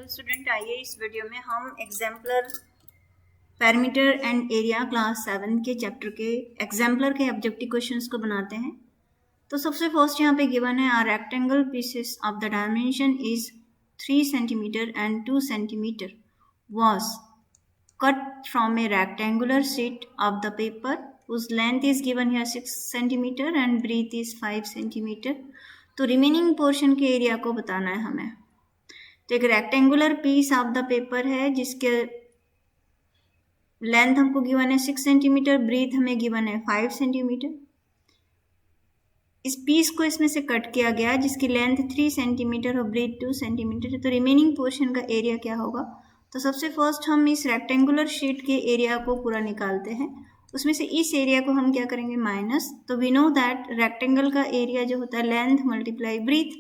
Student, आइए इस video में हम exemplar parameter and area class 7 के चैप्टर के एग्जाम्पलर के ऑब्जेक्टिव क्वेश्चंस को बनाते हैं। तो सबसे फर्स्ट यहाँ पे गिवन है, are rectangle pieces of the dimension is 3 centimeter and 2 centimeter was cut from a rectangular sheet of the paper whose length is given here 6 centimeter and breadth is 5 centimeter। तो remaining portion के area को बताना है हमें। तो एक rectangular piece of the paper है जिसके लेंथ हमको गिवन है 6 सेंटीमीटर, ब्रीथ हमें गिवन है 5 सेंटीमीटर। इस पीस को इसमें से कट किया गया जिसकी लेंथ 3 सेंटीमीटर और ब्रीथ 2 सेंटीमीटर है। तो रिमेनिंग पोर्शन का एरिया क्या होगा? तो सबसे फर्स्ट हम इस रेक्टेंगुलर शीट के एरिया को पूरा निकालते हैं। उसमें से इस एरिया को हम क्या करेंगे? माइनस। तो वी नो दैट रेक्टेंगल का एरिया जो होता है लेंथ मल्टीप्लाई ब्रीथ,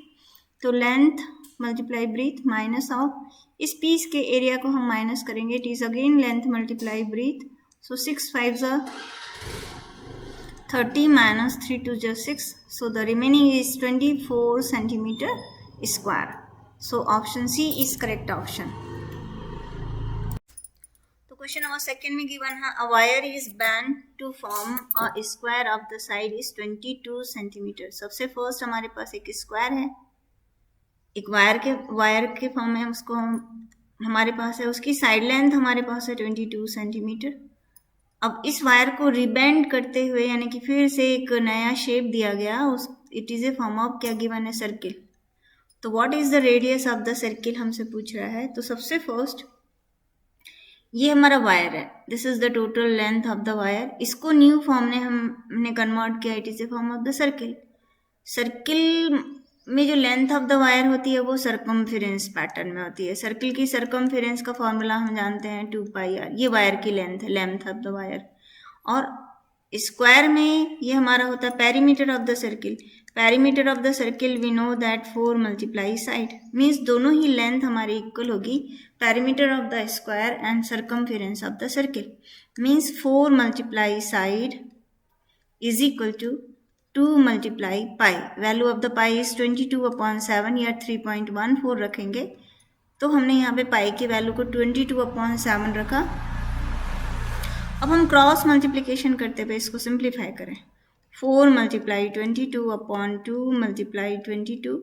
तो length multiply breadth minus of इस पीस के एरिया को हम माइनस करेंगे, it is again length multiply breadth. So 6 5 30 minus 3 2 6, so the remaining is 24 centimeter square. So option C is correct option. तो question number second में given है, a wire is bent to form a square of the side is 22 centimeter। सबसे first हमारे पास एक square है, एक wire के form में उसको हमारे पास है, उसकी साइड लेंथ हमारे पास है 22 सेंटीमीटर। अब इस वायर को रिबेंड करते हुए यानी कि फिर से एक नया शेप दिया गया, उस it is A form of क्या गिवन है? सर्किल। तो what is the radius of the circle हमसे पूछ रहा है। तो सबसे फर्स्ट ये हमारा वायर है, this is the total length of the wire. इसको न्यू फॉर्म में हमने कन्वर्ट किया, it is A form of the circle. Circle में जो लेंथ ऑफ द वायर होती है वो सरकमफेरेंस पैटर्न में होती है। सर्किल की सरकमफेरेंस का फॉर्मूला हम जानते हैं 2πr, ये वायर की लेंथ है, लेंथ ऑफ द वायर। और स्क्वायर में ये हमारा होता है perimeter of the circle. Perimeter of the circle we know that 4 multiply side, means दोनों ही लेंथ हमारी इक्वल होगी। Perimeter of the square and circumference of the circle means 4 multiply side is equal to 2 multiply pi. Value of the pi is 22/7 या 3.14 रखेंगे। तो हमने यहाँ पे पाई की वैल्यू को 22/7 रखा। अब हम क्रॉस मल्टीप्लिकेशन करते हुए इसको सिंप्लीफाई करें। 4 multiply 22/2 multiply 22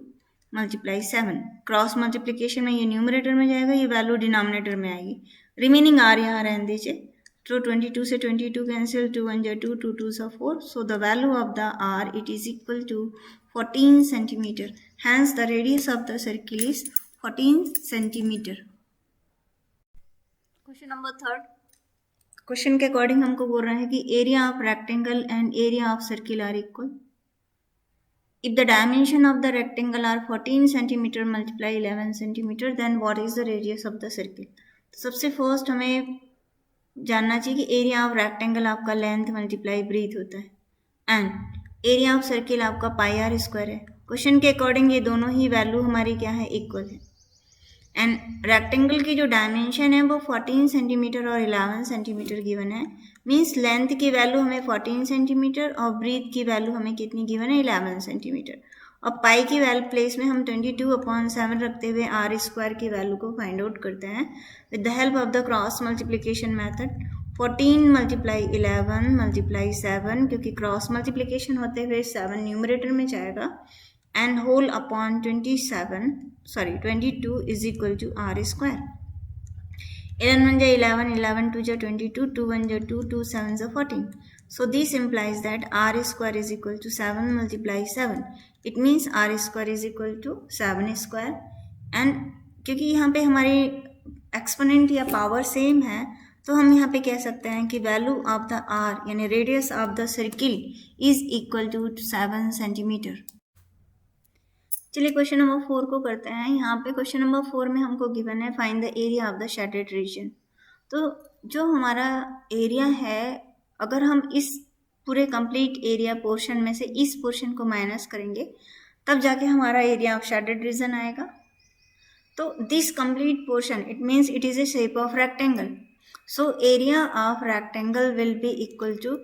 multiply 7। Cross multiplication में ये न्यूमरेटर में जाएगा, ये वैल्यू डिनोमिनेटर में आएगी। रिमेनिंग आर यहाँ रहने दीजिए। तो 22 से 22 cancel, 2 1 2 2 2 4। So the value of the R it is equal to 14 centimeter. Hence the radius of the circle is 14 centimeter. Question number third, question के अकॉर्डिंग हमको बोल रहा है कि area of rectangle and area of circle are equal. If the dimension of the rectangle are 14 centimeter multiply 11 centimeter, then what is the radius of the circle. तो सबसे first हमें जानना चाहिए कि एरिया ऑफ रेक्टेंगल आपका length multiply breathe होता है and area of circle आपका पाई आर स्क्वायर है। क्वेश्चन के अकॉर्डिंग ये दोनों ही वैल्यू हमारी क्या है? इक्वल है। एंड रेक्टेंगल की जो डायमेंशन है वो 14 सेंटीमीटर और 11 सेंटीमीटर गिवन है, मीन्स लेंथ की वैल्यू हमें 14 सेंटीमीटर और ब्रीथ की वैल्यू हमें कितनी गिवन है? 11 सेंटीमीटर। और पाई की वैल्यू प्लेस में हम 22/7 रखते हुए आर स्क्वायर की वैल्यू को फाइंड आउट करते हैं with the help of the cross multiplication method. 14 multiply 11 multiply 7, क्योंकि क्रॉस मल्टीप्लिकेशन होते हुए 7 न्यूमरेटर में जाएगा, and whole upon 22 is equal to R square. 11 1 11, 11 2 22, 2 1 2, 2 7 14। So this implies that r square is equal to 7 multiply 7. It means r square is equal to 7 square. And क्योंकि यहाँ पे हमारी exponent या power same है, तो हम यहाँ पे कह सकते हैं कि वैल्यू ऑफ द r यानी radius of the circle is equal to 7 centimeter. चलिए क्वेश्चन नंबर 4 को करते हैं। यहाँ पे क्वेश्चन नंबर 4 में हमको गिवन है, find the area of the shaded reason. तो जो हमारा एरिया है, अगर हम इस पूरे कंप्लीट एरिया पोर्शन में से इस पोर्शन को माइनस करेंगे तब जाके हमारा एरिया ऑफ शेडेड रीजन आएगा। तो this complete portion it means it is a shape of rectangle. So area of rectangle will be equal to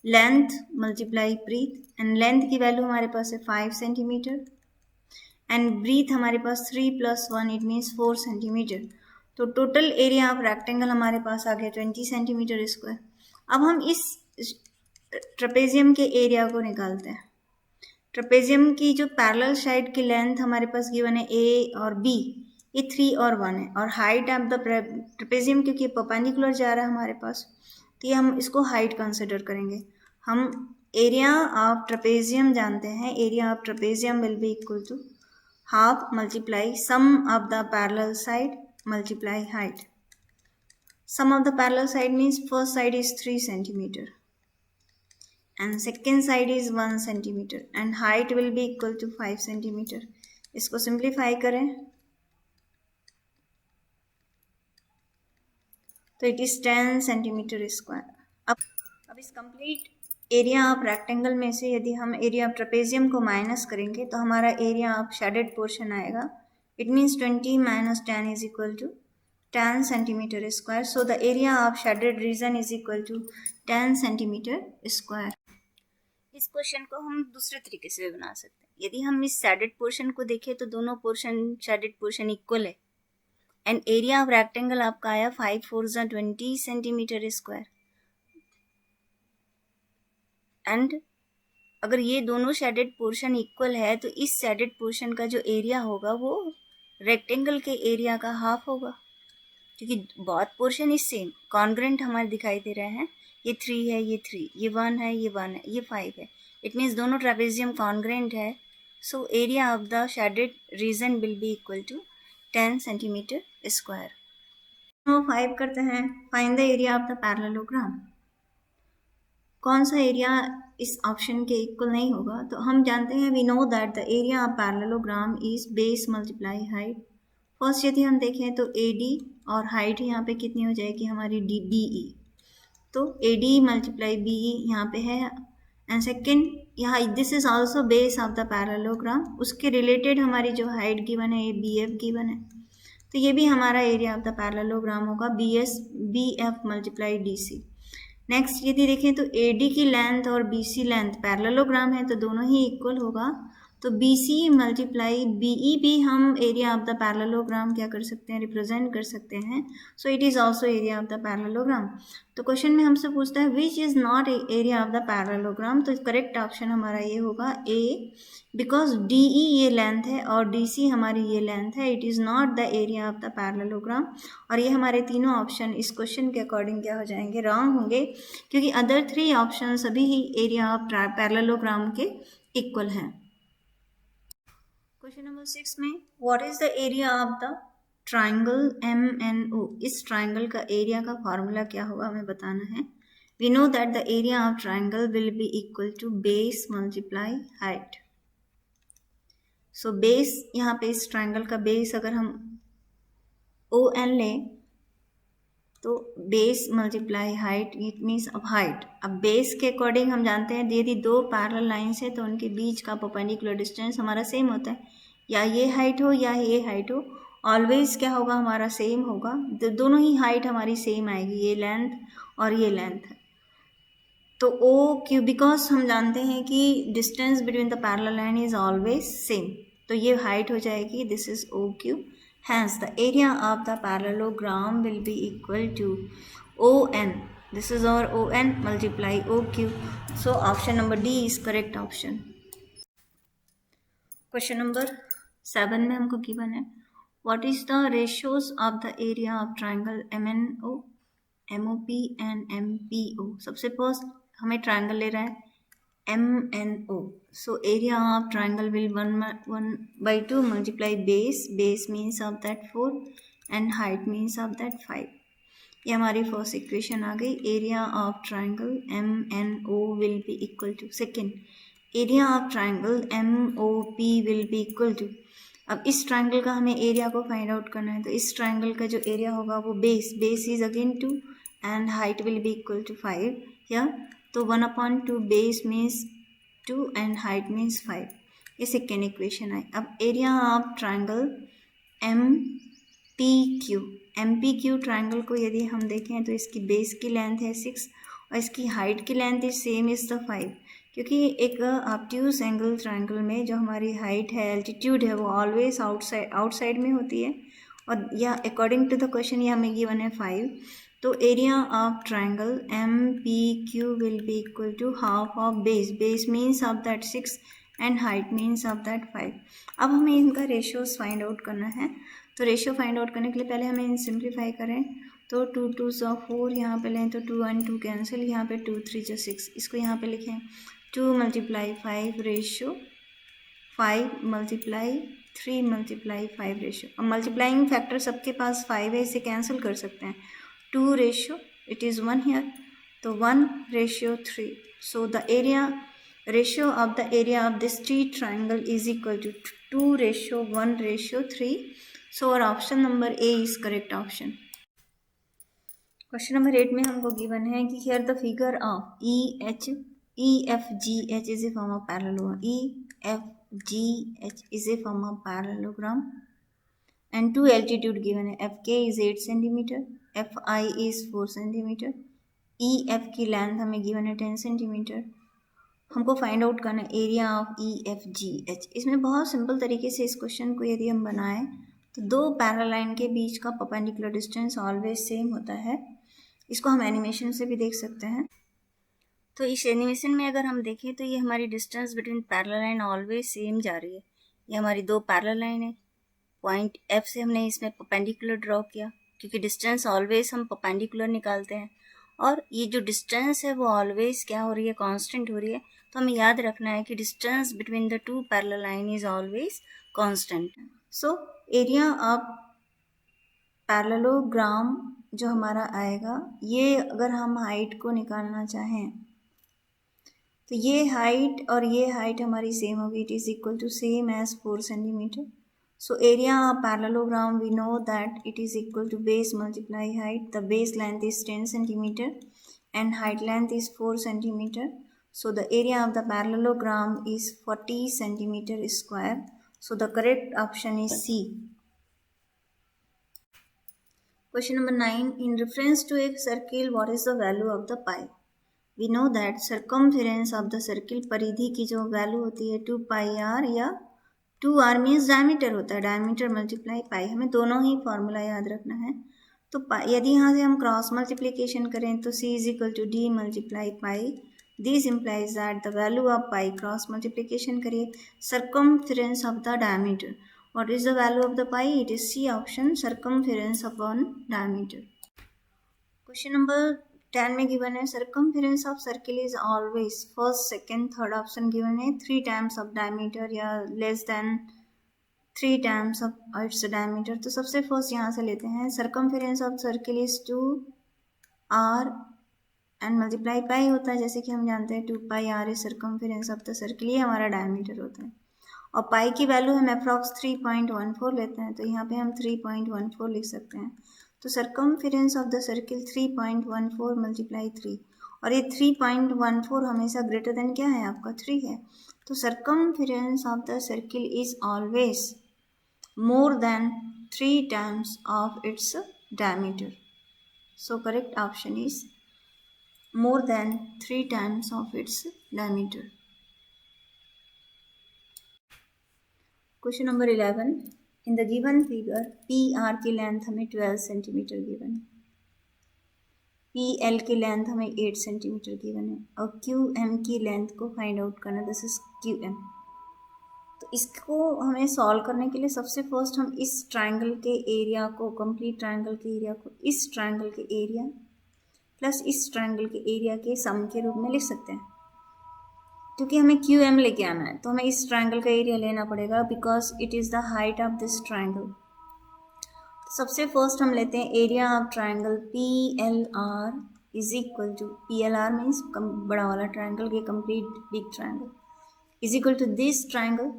length multiply breadth, and length की वैल्यू हमारे पास है 5 सेंटीमीटर एंड ब्रीथ हमारे पास 3 + 1 it means 4 centimeter. तो total area of rectangle हमारे पास आ गया 20 सेंटीमीटर स्क्वायर। अब हम इस ट्रेपेजियम के एरिया को निकालते हैं। ट्रेपेजियम की जो पैरेलल साइड की लेंथ हमारे पास गिवन है ए और बी, ये 3 और 1 है, और हाइट ऑफ द ट्रेपेजियम क्योंकि परपेंडिकुलर जा रहा है हमारे पास, तो ये हम इसको हाइट कंसिडर करेंगे। हम एरिया ऑफ ट्रेपेजियम जानते हैं, area of trapezium will be equal to half multiply sum of the parallel side multiply height. Sum of the parallel side means first side is 3 centimeter and second side is 1 centimeter and height will be equal to 5 centimeter. इसको simplify करें तो it is 10 centimeter square. अब इस complete area of rectangle में से यदि हम area of trapezium को माइनस करेंगे तो हमारा एरिया ऑफ शेडेड पोर्शन आएगा. It means 20 - 10 is equal to 10 centimeter square. So the area of shaded region is equal to 10 centimeter square. इस क्वेश्चन को हम दूसरे तरीके से भी बना सकते हैं. यदि हम इस शेडेड पोर्शन को देखें तो दोनों पोर्शन शेडेड पोर्शन इक्वल है एंड एरिया ऑफ रेक्टेंगल आपका आया 5 4 20 सेंटीमीटर स्क्वायर. एंड अगर ये दोनों शेडेड पोर्शन इक्वल है तो इस शेडेड पोर्शन का जो एरिया होगा वो रेक्टेंगल के एरिया का हाफ होगा, क्योंकि बहुत पोर्शन इस सेम कॉन्ग्रेंट हमारे दिखाई दे रहे हैं. ये 3 है, ये 3, ये 1 है, ये 1 है, ये 5 है. इट मीन्स दोनों ट्रेपेजियम कॉन्ग्रेंट है. So area of the shaded region will be equal to 10 centimeter square. 5 करते हैं. Find the area of the parallelogram. कौन सा एरिया इस ऑप्शन के इक्वल नहीं होगा? तो हम जानते हैं we know that the area of parallelogram is base multiply height. First यदि हम देखें तो AD और हाइट यहाँ पे कितनी हो जाएगी हमारी BE, तो AD मल्टीप्लाई BE यहाँ पे है. एंड सेकेंड यहाँ this is also base of the parallelogram, उसके रिलेटेड हमारी जो हाइट गिवन है ये BF गिवन है, तो ये भी हमारा एरिया ऑफ द पैरेललोग्राम होगा BF मल्टीप्लाई DC. नेक्स्ट यदि देखें तो AD की लेंथ और BC लेंथ पैरेललोग्राम है तो दोनों ही इक्वल होगा, तो BC मल्टीप्लाई BE भी हम एरिया ऑफ द पैरेललोग्राम क्या कर सकते हैं, रिप्रेजेंट कर सकते हैं. सो it is also area of the parallelogram. तो क्वेश्चन में हमसे पूछता है which is not area of the parallelogram, तो करेक्ट ऑप्शन हमारा ये होगा A, बिकॉज DE ये लेंथ है और DC हमारी ये लेंथ है. It is not the area of the parallelogram. और ये हमारे तीनों ऑप्शन इस क्वेश्चन के अकॉर्डिंग क्या हो जाएंगे, रॉन्ग होंगे, क्योंकि अदर 3 ऑप्शन सभी ही एरिया ऑफ पैरेललोग्राम के इक्वल हैं. क्वेश्चन नंबर 6 में what is the area of the triangle MNO. इस ट्राइंगल का एरिया का फॉर्मूला क्या होगा हमें बताना है. We know that the area of triangle will be equal to base multiply height. So base यहाँ पे इस ट्राइंगल का बेस अगर हम ON लें तो base multiply height, it means अब हाइट. अब बेस के अकॉर्डिंग हम जानते हैं यदि 2 पैरेलल लाइन्स है तो उनके बीच का परपेंडिकुलर डिस्टेंस हमारा सेम होता है, या ये हाइट हो या ये हाइट हो, ऑलवेज क्या होगा हमारा सेम होगा. दोनों ही हाइट हमारी सेम आएगी, ये लेंथ और ये लेंथ. तो OQ बिकॉज हम जानते हैं कि distance between the parallel line is always same, तो ये हाइट हो जाएगी, this is OQ. Hence, the area of the parallelogram will be equal to ON. This is our ON multiply OQ. So, option number D is correct option. Question number 7 में हमको given है what is the ratios of the area of triangle MNO, MOP and MPO. सबसे first हमें triangle ले रहा है MNO. So area of triangle will 1/2 multiply base means of that 4 and height means of that 5. ये हमारी first equation आ गई. Area of triangle MNO will be equal to second area of triangle MOP will be equal to. अब इस triangle का हमें area को find out करना है, तो इस ट्राइंगल का जो एरिया होगा वो base is again 2 and height will be equal to 5 here. तो 1/2 base means 2 and height means 5. ये सेकेंड इक्वेशन आई. अब area of triangle MPQ triangle को यदि हम देखें तो इसकी बेस की लेंथ है 6 और इसकी हाइट की length is same is the 5. क्योंकि एक ऑब्ट्यूज एंगल ट्रायंगल में जो हमारी हाइट है, एल्टीट्यूड है, वो ऑलवेज आउटसाइड में होती है। और या अकॉर्डिंग टू द क्वेश्चन ये हमें गिवन है 5, तो area of triangle M P Q will be equal to half of base means of that 6 and height means of that 5। अब हमें इनका रेशियोज फाइंड आउट करना है। तो रेशियो फाइंड आउट करने के लिए पहले हमें इन सिंप्लीफाई करें। तो 2 2 4 यहाँ पे लें तो 2 1 2 कैंसिल, यहाँ पे 2 3 6, इसको यहाँ पे लिखें 2 × 5 रेशियो 5 × 3 × 5 रेशियो। अब मल्टीप्लाइंग फैक्टर सबके पास 5 है, इसे कैंसिल कर सकते हैं। 2 रेशियो इट इज़ 1 हियर, तो 1:3। So the area ratio of the area of this three triangle is equal to 2:1:3। So और option number A is correct option. Question number 8 में हमको गिवन है कि here the figure of EFGH is a form of parallelogram. EFGH is a form of parallelogram and two altitude given है. FK is 8 cm, FI is 4 cm, EF की length हमें given है 10 cm। हमको find out करना है area of EFGH। इसमें बहुत simple तरीके से इस क्वेश्चन को यदि हम बनाएं तो दो पैरेलल लाइन के बीच का परपेंडिकुलर डिस्टेंस ऑलवेज सेम होता है। इसको हम एनिमेशन से भी देख सकते हैं। तो इस एनिमेशन में अगर हम देखें तो ये हमारी distance between parallel line always same जा रही है। ये हमारी दो पैरेलल लाइन है। पॉइंट F से हमने इसमें परपेंडिकुलर ड्रॉ किया क्योंकि डिस्टेंस ऑलवेज हम परपेंडिकुलर निकालते हैं, और ये जो डिस्टेंस है वो ऑलवेज क्या हो रही है, कांस्टेंट हो रही है। तो हमें याद रखना है कि distance between the two parallel line is always constant. So area of parallelogram जो हमारा आएगा, ये अगर हम हाइट को निकालना चाहें तो ये हाइट और ये हाइट हमारी सेम होगी, it is equal to same as 4 cm। So area of parallelogram we know that it is equal to base multiply height. The base length is 10 cm and height length is 4 cm. So the area of the parallelogram is 40 cm square. So the correct option is C. Question number 9. In reference to a circle, what is the value of the pi? We know that circumference of the circle, परिधि की जो value होती है 2 pi r, या 2 r means diameter होता है, diameter multiply pi. हमें दोनों ही फॉर्मूला याद रखना है। तो यदि यहाँ से हम क्रॉस मल्टीप्लिकेशन करें तो C is equal to D multiply pi. This implies that the value of pi, cross multiplication करिए circumference of the diameter. What is the value of the pi? It is C option, circumference upon diameter. Question number 10 में given है circumference of circle is always, first second third option given है 3 times of diameter या less than 3 times of its diameter. तो सबसे first यहाँ से लेते हैं, circumference of circle is 2r and multiply pi होता है, जैसे कि हम जानते हैं 2 पाई r is circumference of the circle, ये हमारा डायमीटर होता है। और पाई की वैल्यू हम अप्रॉक्स 3.14 लेते हैं, तो यहाँ पे हम 3.14 लिख सकते हैं। तो circumference of the circle 3.14 multiply 3, और ये 3.14 हमेशा ग्रेटर देन क्या है आपका 3 है। तो circumference of the circle is always more than 3 times of its diameter. So correct option is more than 3 times of its diameter. Question number 11. In the given figure, PR की length हमें 12 centimetre given है, PL की length हमें 8 centimetre given है, और QM की length को find out करना, दिस इज QM। तो इसको हमें सॉल्व करने के लिए सबसे फर्स्ट हम इस ट्रायंगल के एरिया को, कंप्लीट ट्रायंगल के एरिया को इस ट्रायंगल के एरिया प्लस इस ट्रायंगल के एरिया के सम के रूप में लिख सकते हैं। क्योंकि हमें QM लेके आना है तो हमें इस ट्रायंगल का एरिया लेना पड़ेगा, because it is the height of this triangle. तो सबसे फर्स्ट हम लेते हैं area of triangle PLR is equal to, PLR means बड़ा वाला ट्रायंगल, ये complete big triangle, is equal to this triangle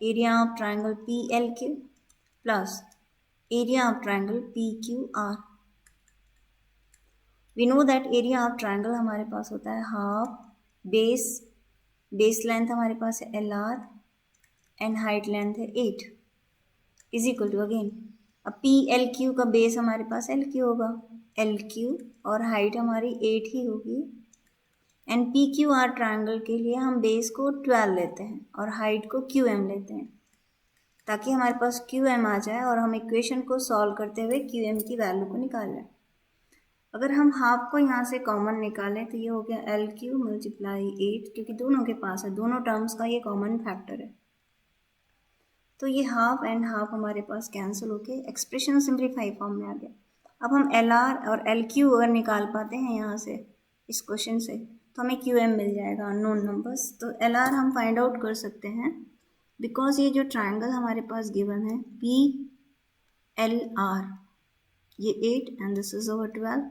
area of triangle PLQ plus area of triangle PQR. We know that area of triangle हमारे पास होता है half base length हमारे पास है LR and height length है 8 is equal to, again अब PLQ का base हमारे पास LQ होगा, LQ और हाइट हमारी 8 ही होगी, and P Q R triangle के लिए हम बेस को 12 लेते हैं और हाइट को क्यू एम लेते हैं, ताकि हमारे पास क्यू एम आ जाए और हम इक्वेशन को सॉल्व करते हुए क्यू एम की वैल्यू को निकाल लें। अगर हम हाफ को यहाँ से कॉमन निकालें तो ये हो गया एल क्यू मल्टीप्लाई 8, क्योंकि दोनों के पास है, दोनों टर्म्स का ये कॉमन फैक्टर है। तो ये हाफ एंड हाफ हमारे पास कैंसिल होके एक्सप्रेशन सिंप्लीफाई फॉर्म में आ गया। अब हम एल आर और एल क्यू अगर निकाल पाते हैं यहाँ से इस क्वेश्चन से, तो हमें क्यू एम मिल जाएगा, अननोन नंबर्स। तो एल आर हम फाइंड आउट कर सकते हैं, बिकॉज ये जो ट्रायंगल हमारे पास गिवन है पी एल आर, ये 8 एंड दिस इज ओवर 12,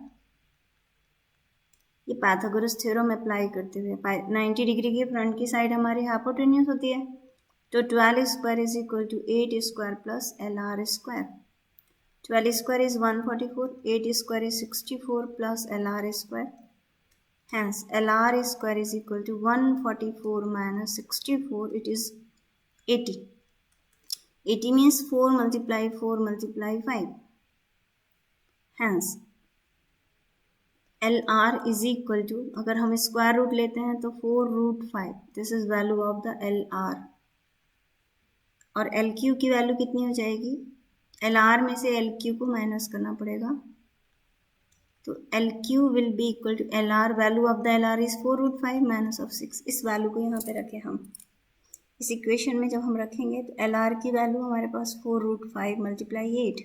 ये पाइथागोरस थ्योरम अप्लाई करते हुए 90 डिग्री की फ्रंट की साइड हमारी हाइपोटेन्यूज होती है, तो 12 square is equal to 8 square plus L R square. 12 square is 144, 8 square is 64 plus L R square, hence L R square is equal to 144 minus 64, it is 80. 80 means 4 multiply 4 multiply 5, hence L R is equal to, अगर हम square root लेते हैं तो 4√5, this is value of the L R. और L Q की value कितनी हो जाएगी, एल आर में से एल क्यू को माइनस करना पड़ेगा, तो L Q will be equal to L R, value of the L R is 4√5 minus of 6। इस वैल्यू को यहाँ पे रखें हम, इस इक्वेशन में जब हम रखेंगे तो एल आर की वैल्यू हमारे पास 4√5 multiply 8,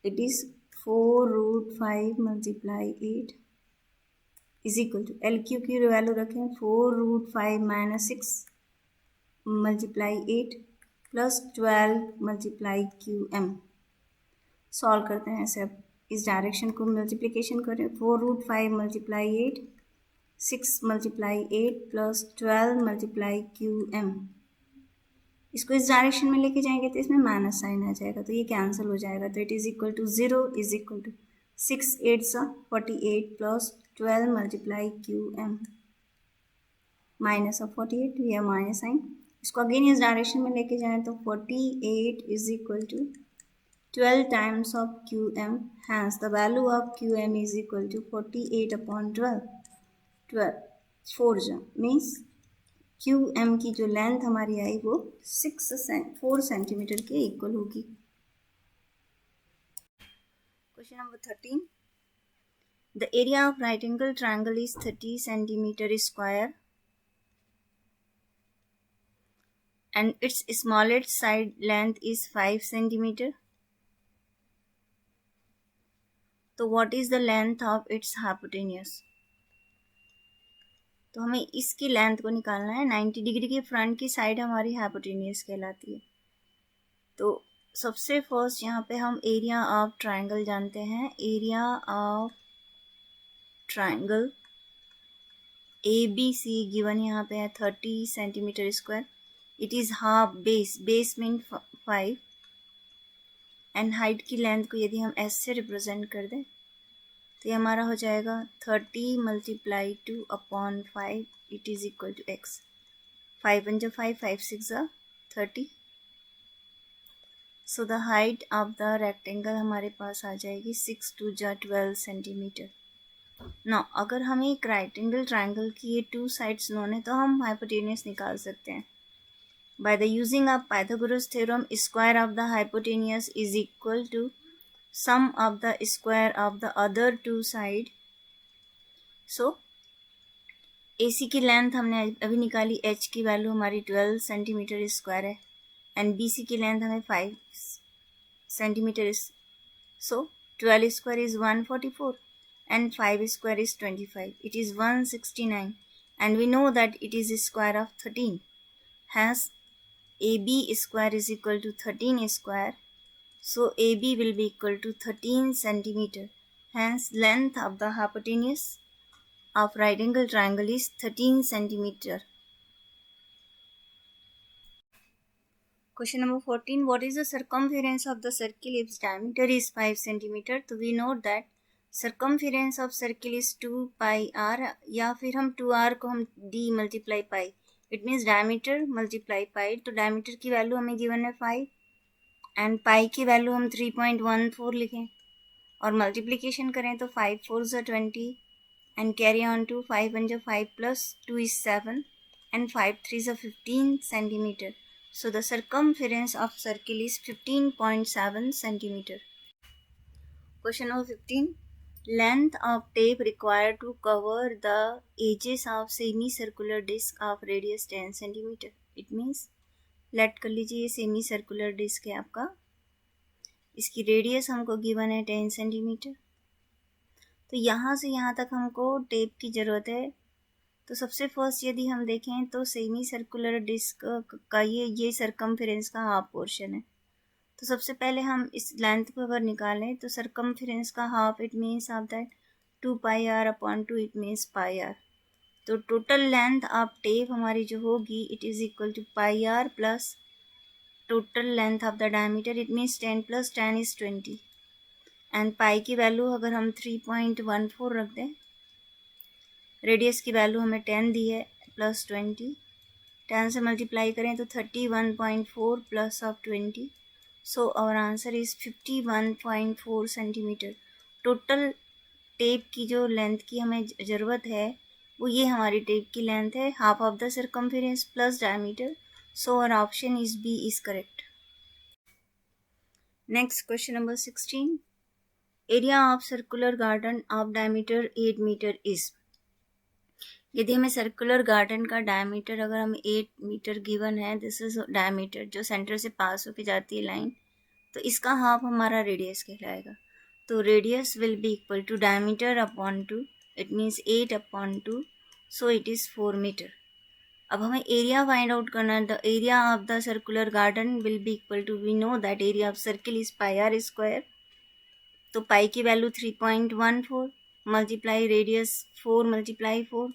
it is 4√5 multiply 8 is equal to L Q की वैल्यू रखें 4√5 minus 6 multiply 8 plus 12 multiply Q M. Solve करते हैं ऐसे, अब इस डायरेक्शन को मल्टीप्लिकेशन करें, 4√5 multiply 8, 6 multiply 8 plus 12 multiply Q M. इसको इस डायरेक्शन में लेके जाएंगे तो इसमें माइनस साइन आ जाएगा, तो ये कैंसिल हो जाएगा, तो it is equal to 0 is equal to 6 8 48 plus 12 multiply Q M, minus of 48, ये माइनस साइन। इसको अगेन इस डायरेक्शन में लेके जाएं तो 48 is equal to 12 times of Q M, hence the value of Q M is equal to 48 upon 12, 4 means Q M की जो length हमारी आई वो 4 सेंटीमीटर के इक्वल होगी। Question number 13, the area of right angle triangle is 30 centimetre square and its smallest side length is 5 centimeter. तो what is the length of its hypotenuse? तो हमें इसकी लेंथ को निकालना है। 90 डिग्री की फ्रंट की साइड हमारी हाइपोटेन्यूज कहलाती है। तो सबसे फर्स्ट यहाँ पे हम एरिया ऑफ ट्रायंगल जानते हैं। Area of triangle A B C given यहाँ पे है 30 centimetre square. It is half base mean 5 and height की लेंथ को यदि हम एस से रिप्रेजेंट कर दें तो ये हमारा हो जाएगा 30 multiply 2 upon 5, it is equal to X. 5 × 5, 5 × 6 30। So the height of the rectangle हमारे पास आ जाएगी 6 × 2 = 12 सेंटीमीटर। ना अगर हमें एक राइट एंगल ट्रायंगल की ये 2 साइड्स नोन है तो हम हाइपोटेन्यूज निकाल सकते हैं। By the using of Pythagoras theorem, square of the hypotenuse is equal to sum of the square of the other two side. So, AC की लेंथ हमने अभी निकाली, H की वैल्यू हमारी 12 सेंटीमीटर स्क्वायर है एंड BC की length हमें 5 centimetre. So, 12 square is 144 and 5 square is 25. It is 169 and we know that it is a square of 13. Hence, AB square is equal to 13 square. So AB will be equal to 13 centimeter. Hence length of the hypotenuse of right angle triangle is 13 centimeter. Question number 14. What is the circumference of the circle if its diameter is 5 centimeter? तो we know that circumference of circle is 2 pi r, या फिर हम 2r को हम d multiply pi, it means diameter multiply pi. तो diameter की value हमें given है 5 एंड पाई की वैल्यू हम 3.14 लिखें और मल्टीप्लिकेशन करें तो 5 4 = 20 and carry on to 5 1 5 plus 2 is 7 and 5 3 is 15 centimeter. So the circumference of circle is 15.7 centimeter. Question number 15. Length of tape required to cover the edges of semicircular disc of radius 10 centimeter. It means late कर लीजिए ये semi circular disc है आपका, इसकी radius हमको given है 10 centimetre. तो यहाँ से यहाँ तक हमको टेप की ज़रूरत है। तो सबसे फर्स्ट यदि हम देखें तो सेमी सर्कुलर डिस्क का ये सरकमफेरेंस का हाफ पोर्शन है। तो सबसे पहले हम इस लेंथ को अगर निकालें तो सरकमफेरेंस का half it means of that 2 pi R upon 2 it means pi R. तो टोटल लेंथ ऑफ टेप हमारी जो होगी it is equal to pi R plus total length of the diameter it means 10 plus 10 is 20 and pi की value अगर हम 3.14 रख दें, radius की वैल्यू हमें 10 दी है प्लस 20, 10 से मल्टीप्लाई करें तो 31.4 plus of 20, so our answer is 51.4 centimetre. Total tape की जो लेंथ की हमें ज़रूरत है वो ये हमारी टेप की लेंथ है, half of the circumference plus diameter. So our option is B is correct. Next question number 16. Area of circular garden of diameter 8 meter is. यदि हमें सर्कुलर गार्डन का डायमीटर अगर हमें 8 मीटर गिवन है, this is diameter जो centre से पास होके जाती है लाइन, तो इसका हाफ हमारा रेडियस कहलाएगा। तो radius will be equal to diameter upon 2, it means 8 upon 2, so it is 4 metre. अब हमें एरिया फाइंड आउट करना है। The area of the circular garden will be equal to, we know that area of circle is pi R square. तो pi की value 3.14 multiply radius 4 multiply 4,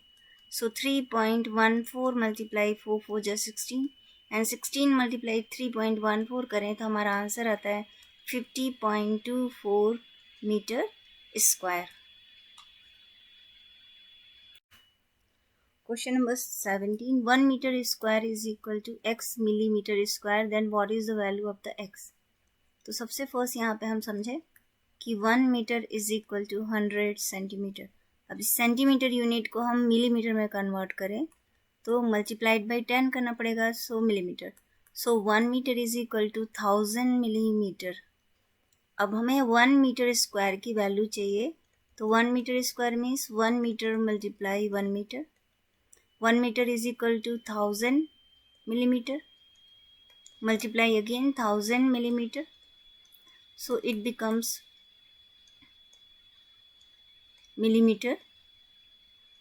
so 3.14 multiply 4 4 जा 16 and 16 multiply 3.14 करें तो हमारा answer आता है 50.24 metre square. Question number 17. 1 meter square is equal to x millimeter square. Then what is the value of the x? तो सबसे फर्स्ट यहाँ पे हम समझे कि 1 metre is equal to 100 centimetre. अब इस सेंटीमीटर यूनिट को हम मिलीमीटर में कन्वर्ट करें तो मल्टीप्लाइड बाई 10 करना पड़ेगा, so millimetre. So 1 metre is equal to 1000 millimetre. अब हमें 1 मीटर स्क्वायर की वैल्यू चाहिए, तो 1 metre square means 1 metre multiply 1 metre. 1 meter is equal to 1000 millimeter, multiply again 1000 millimeter, so it becomes millimeter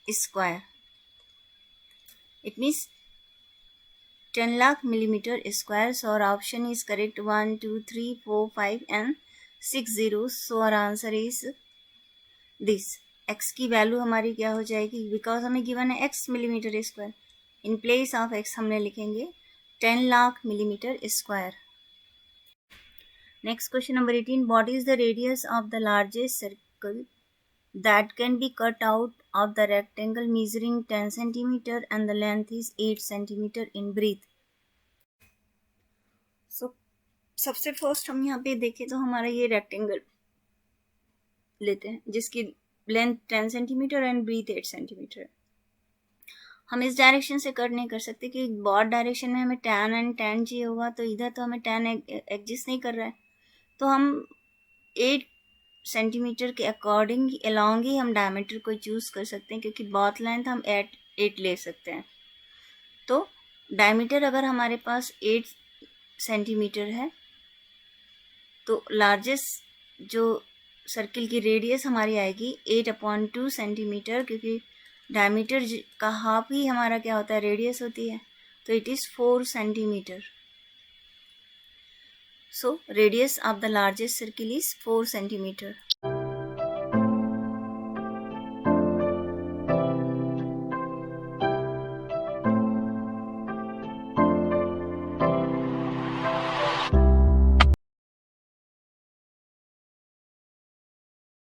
square. It means 10 lakh millimeter square. So our option is correct, 1 2 3 4 5 and 6 zeros. So our answer is this. x की value हमारी क्या हो जाएगी, because हमें given है x millimetre square, in place of x हमने लिखेंगे 10 lakh millimetre square. Next question number 18. What is the radius of the largest circle that can be cut out of the rectangle measuring 10 centimetre and the length is 8 centimetre in breadth. सो सबसे first हम यहाँ पे देखें तो हमारा ये rectangle लेते हैं जिसकी length 10 centimetre and breadth 8 centimetre. हम इस डायरेक्शन से कट नहीं कर सकते कि बॉड डायरेक्शन में हमें tan एंड tan चाहिए होगा, तो इधर तो हमें tan एग्जिस्ट नहीं कर रहा है, तो हम 8 सेंटीमीटर के अकॉर्डिंग अलॉन्ग ही हम डायमीटर को चूज़ कर सकते हैं, क्योंकि बॉथ लेंथ हम 8 ले सकते हैं। तो डायमीटर अगर हमारे पास 8 सेंटीमीटर है तो लार्जेस्ट जो सर्किल की रेडियस हमारी आएगी 8/2 सेंटीमीटर, क्योंकि डायमीटर का हाफ ही हमारा क्या होता है, रेडियस होती है, तो it is 4 centimetre. So radius of the largest circle is 4 centimetre.